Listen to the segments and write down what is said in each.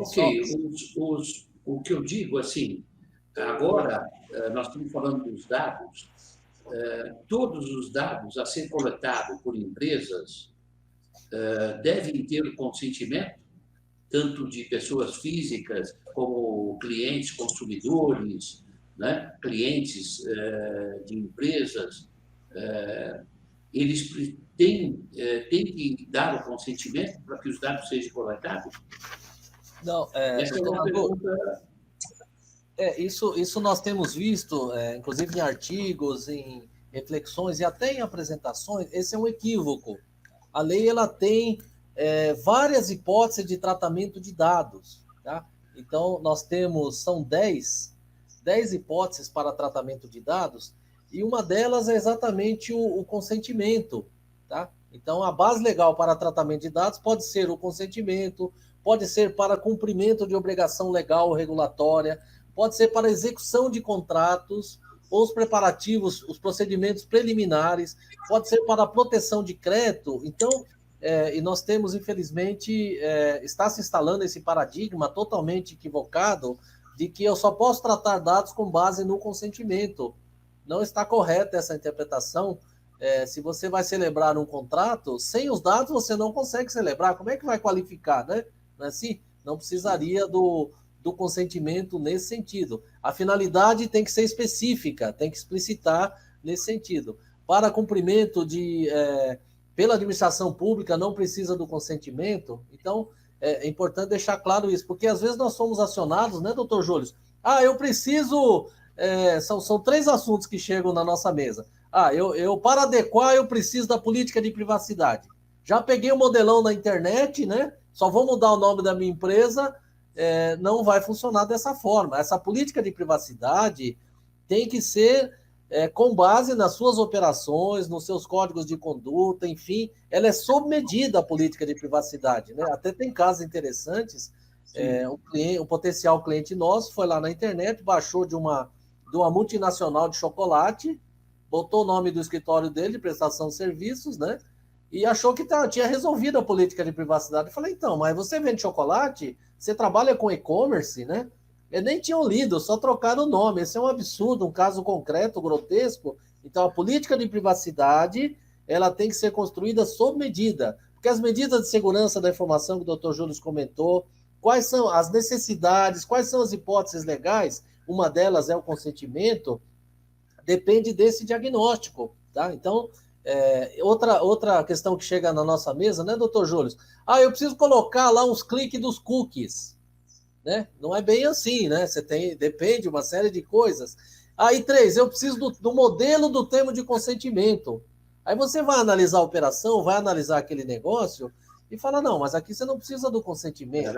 Ok, o que eu digo, assim, agora nós estamos falando dos dados, todos os dados a ser coletados por empresas devem ter o consentimento, tanto de pessoas físicas como clientes, consumidores, né? Clientes de empresas, eles têm que dar o consentimento para que os dados sejam coletados? Não, Essa é doutor uma Nadu, pergunta. isso nós temos visto, inclusive em artigos, em reflexões e até em apresentações, esse é um equívoco. A lei ela tem várias hipóteses de tratamento de dados. Tá? Então, nós temos, são 10 hipóteses para tratamento de dados, e uma delas é exatamente o consentimento. Tá? Então, a base legal para tratamento de dados pode ser o consentimento, pode ser para cumprimento de obrigação legal ou regulatória, pode ser para execução de contratos, ou os preparativos, os procedimentos preliminares, pode ser para proteção de crédito. Então, e nós temos, infelizmente, está se instalando esse paradigma totalmente equivocado de que eu só posso tratar dados com base no consentimento. Não está correta essa interpretação. Se você vai celebrar um contrato, sem os dados você não consegue celebrar. Como é que vai qualificar, né? Não é assim? Não precisaria do consentimento nesse sentido. A finalidade tem que ser específica, tem que explicitar nesse sentido. Para cumprimento pela administração pública, não precisa do consentimento. Então, é importante deixar claro isso, porque às vezes nós somos acionados, né, doutor Júlio? Eu preciso... são 3 assuntos que chegam na nossa mesa. Para adequar, eu preciso da política de privacidade. Já peguei o modelão na internet, né? Só vou mudar o nome da minha empresa, não vai funcionar dessa forma. Essa política de privacidade tem que ser com base nas suas operações, nos seus códigos de conduta, enfim, ela é sob medida a política de privacidade, né? Até tem casos interessantes. Um potencial cliente nosso foi lá na internet, baixou de uma multinacional de chocolate, botou o nome do escritório dele, de prestação de serviços, né? E achou que tinha resolvido a política de privacidade. Eu falei, então, mas você vende chocolate? Você trabalha com e-commerce, né? Eles nem tinham lido, só trocaram o nome. Esse é um absurdo, um caso concreto, grotesco. Então, a política de privacidade, ela tem que ser construída sob medida. Porque as medidas de segurança da informação que o doutor Júlio comentou, quais são as necessidades, quais são as hipóteses legais, uma delas é o consentimento, depende desse diagnóstico, tá? Então, outra questão que chega na nossa mesa, né, doutor Júlio? Eu preciso colocar lá uns cliques dos cookies, né? Não é bem assim, né? Depende de uma série de coisas. Aí, 3, eu preciso do modelo do termo de consentimento. Aí você vai analisar a operação, vai analisar aquele negócio e fala, não, mas aqui você não precisa do consentimento.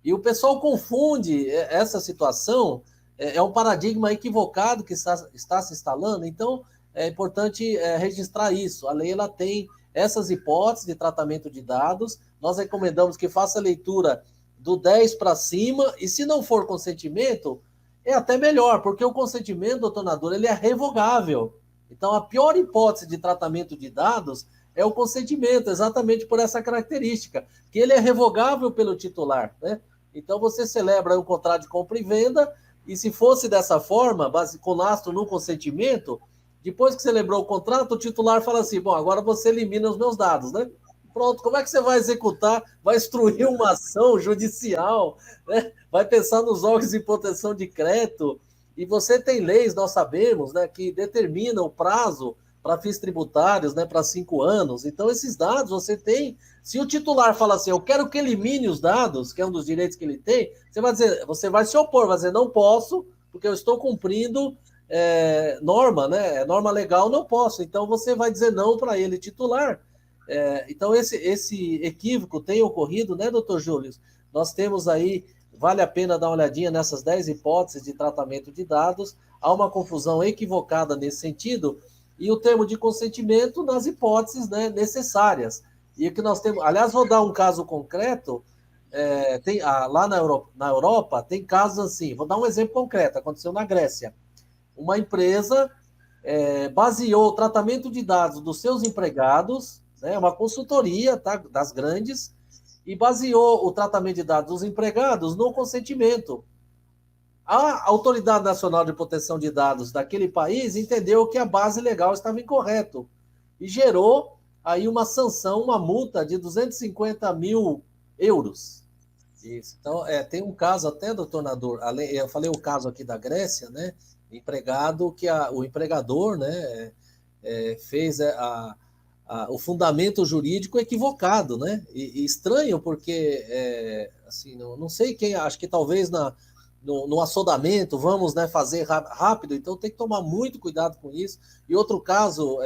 E o pessoal confunde essa situação, é um paradigma equivocado que está se instalando, então é importante registrar isso. A lei ela tem essas hipóteses de tratamento de dados, nós recomendamos que faça a leitura do 10 para cima, e se não for consentimento, é até melhor, porque o consentimento, doutor Nador, ele é revogável. Então, a pior hipótese de tratamento de dados é o consentimento, exatamente por essa característica, que ele é revogável pelo titular, né? Então, você celebra um contrato de compra e venda, e se fosse dessa forma, com lastro no consentimento, depois que celebrou o contrato, o titular fala assim, bom, agora você elimina os meus dados, né? Pronto, como é que você vai executar? Vai instruir uma ação judicial, né? Vai pensar nos órgãos de proteção de crédito, e você tem leis, nós sabemos, né, que determinam o prazo para fins tributários, né, para 5 anos. Então, esses dados você tem. Se o titular fala assim, eu quero que elimine os dados, que é um dos direitos que ele tem, você vai se opor, vai dizer, não posso, porque eu estou cumprindo norma, né? Norma legal, não posso. Então, você vai dizer não para ele, titular. Então, esse equívoco tem ocorrido, né, doutor Júlio? Nós temos aí, vale a pena dar uma olhadinha nessas 10 hipóteses de tratamento de dados, há uma confusão equivocada nesse sentido, e o termo de consentimento nas hipóteses, né, necessárias. E o que nós temos, aliás, vou dar um caso concreto, lá na Europa, tem casos assim, vou dar um exemplo concreto, aconteceu na Grécia. Uma empresa baseou o tratamento de dados dos seus empregados, né, uma consultoria, tá, das grandes, e baseou o tratamento de dados dos empregados no consentimento. A Autoridade Nacional de Proteção de Dados daquele país entendeu que a base legal estava incorreta e gerou aí uma sanção, uma multa de 250 mil euros. Isso. Então, tem um caso até, doutor Nador, eu falei o caso aqui da Grécia, né? Empregado que o empregador, né, fez o fundamento jurídico equivocado, né? E estranho porque, assim, não sei quem, acho que talvez no assodamento, vamos, né, fazer rápido, então tem que tomar muito cuidado com isso. E outro caso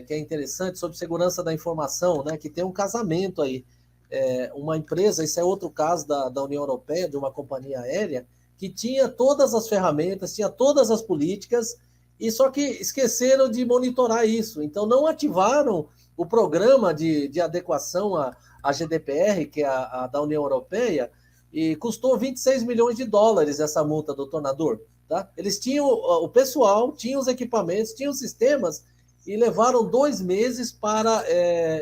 que é interessante, sobre segurança da informação, né, que tem um casamento aí. Uma empresa, esse é outro caso da União Europeia, de uma companhia aérea, que tinha todas as ferramentas, tinha todas as políticas, e só que esqueceram de monitorar isso. Então, não ativaram o programa de adequação à GDPR, que é a da União Europeia, e custou 26 milhões de dólares essa multa, doutor Nador. Tá? Eles tinham o pessoal, tinham os equipamentos, tinham os sistemas, e levaram 2 meses para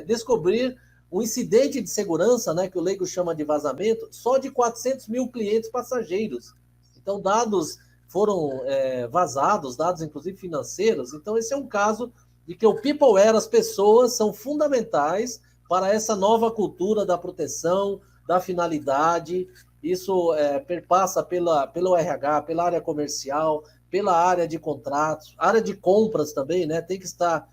descobrir um incidente de segurança, né, que o leigo chama de vazamento, só de 400 mil clientes passageiros. Então, dados foram vazados, dados inclusive financeiros. Então, esse é um caso de que o Peopleware, as pessoas, são fundamentais para essa nova cultura da proteção, da finalidade. Isso perpassa pelo RH, pela área comercial, pela área de contratos, área de compras também, né? Tem que estar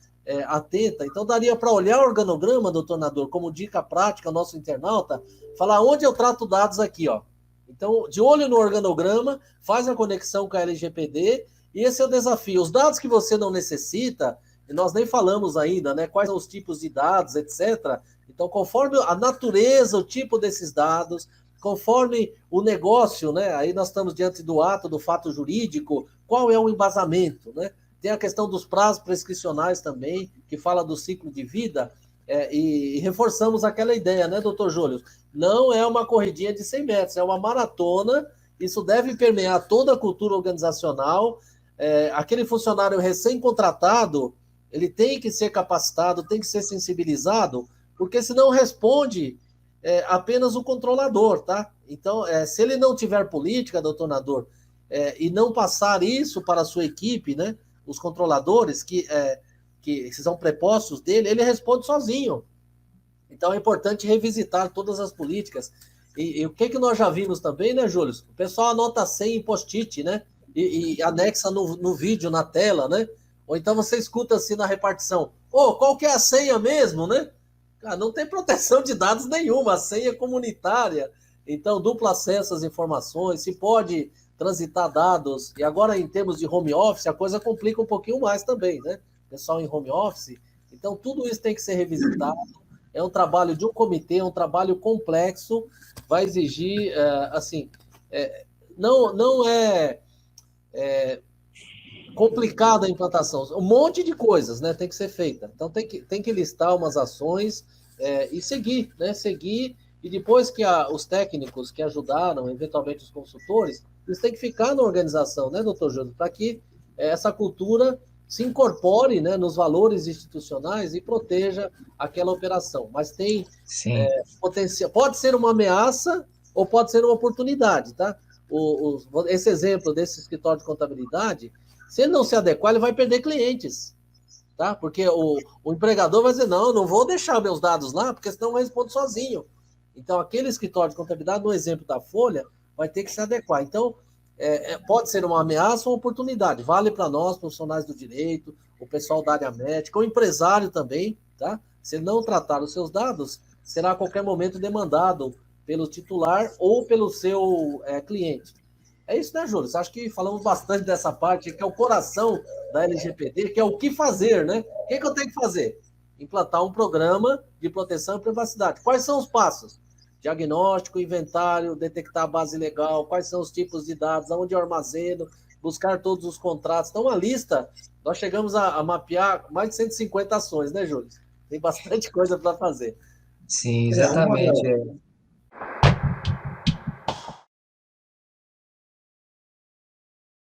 atenta. Então, daria para olhar o organograma, doutor Nador, como dica prática, nosso internauta, falar onde eu trato dados aqui, ó. Então, de olho no organograma, faz a conexão com a LGPD, e esse é o desafio. Os dados que você não necessita, e nós nem falamos ainda, né? Quais são os tipos de dados, etc. Então, conforme a natureza, o tipo desses dados, conforme o negócio, né? Aí nós estamos diante do ato, do fato jurídico, qual é o embasamento, né? Tem a questão dos prazos prescricionais também, que fala do ciclo de vida, e reforçamos aquela ideia, né, doutor Júlio? Não é uma corridinha de 100 metros, é uma maratona, isso deve permear toda a cultura organizacional. Aquele funcionário recém-contratado, ele tem que ser capacitado, tem que ser sensibilizado, porque senão responde apenas o controlador, tá? Então, se ele não tiver política, doutor Nador, e não passar isso para a sua equipe, né, os controladores que são prepostos dele, ele responde sozinho. Então, é importante revisitar todas as políticas. E o que nós já vimos também, né, Júlio? O pessoal anota a senha em post-it, né? E anexa no vídeo, na tela, né? Ou então você escuta assim na repartição, qual que é a senha mesmo, né? Cara, não tem proteção de dados nenhuma, a senha é comunitária. Então, duplo acesso às informações, se pode transitar dados. E agora, em termos de home office, a coisa complica um pouquinho mais também, né? Pessoal em home office. Então, tudo isso tem que ser revisitado. É um trabalho de um comitê, é um trabalho complexo, vai exigir, não é complicada a implantação. Um monte de coisas, né, tem que ser feita. Então, tem que listar umas ações e seguir, né? Seguir, e depois que os técnicos que ajudaram, eventualmente os consultores, eles têm que ficar na organização, né, doutor Júlio, para que essa cultura se incorpore, né, nos valores institucionais e proteja aquela operação. Mas tem potencial. Pode ser uma ameaça ou pode ser uma oportunidade, tá? Esse exemplo desse escritório de contabilidade, se ele não se adequar, ele vai perder clientes, tá? Porque o empregador vai dizer, não vou deixar meus dados lá, porque senão eu respondo sozinho. Então, aquele escritório de contabilidade, no exemplo da Folha, vai ter que se adequar. Então, pode ser uma ameaça ou uma oportunidade. Vale para nós, profissionais do direito, o pessoal da área médica, o empresário também, tá? Se não tratar os seus dados, será a qualquer momento demandado pelo titular ou pelo seu cliente. É isso, né, Júlio? Acho que falamos bastante dessa parte, que é o coração da LGPD, que é o que fazer, né? O que eu tenho que fazer? Implantar um programa de proteção e privacidade. Quais são os passos? Diagnóstico, inventário, detectar a base legal, quais são os tipos de dados, aonde eu armazeno, buscar todos os contratos. Então, uma lista, nós chegamos a mapear mais de 150 ações, né, Júlio? Tem bastante coisa para fazer. Sim, exatamente.